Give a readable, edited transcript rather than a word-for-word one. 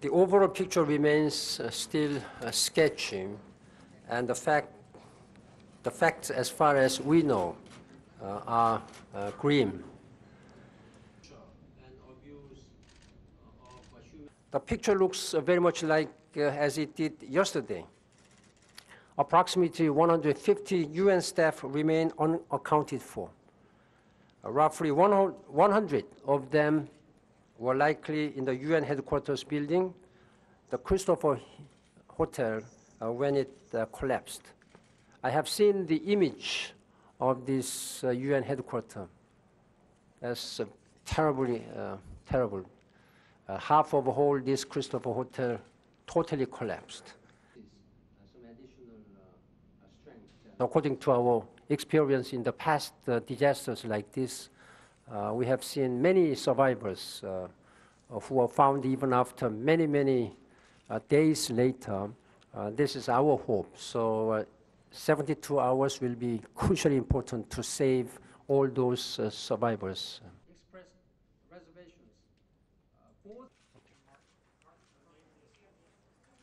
The overall picture remains still sketchy, and the facts as far as we know are grim. The picture looks very much like as it did yesterday. Approximately 150 UN staff remain unaccounted for. Roughly 100 of them were likely in the UN headquarters building, the Christopher Hotel, when it collapsed. I have seen the image of this UN headquarters. That's terribly terrible. Half of the whole this Christopher Hotel totally collapsed. According to our experience in the past disasters like this, we have seen many survivors who were found even after many days later. This is our hope. So 72 hours will be crucially important to save all those survivors.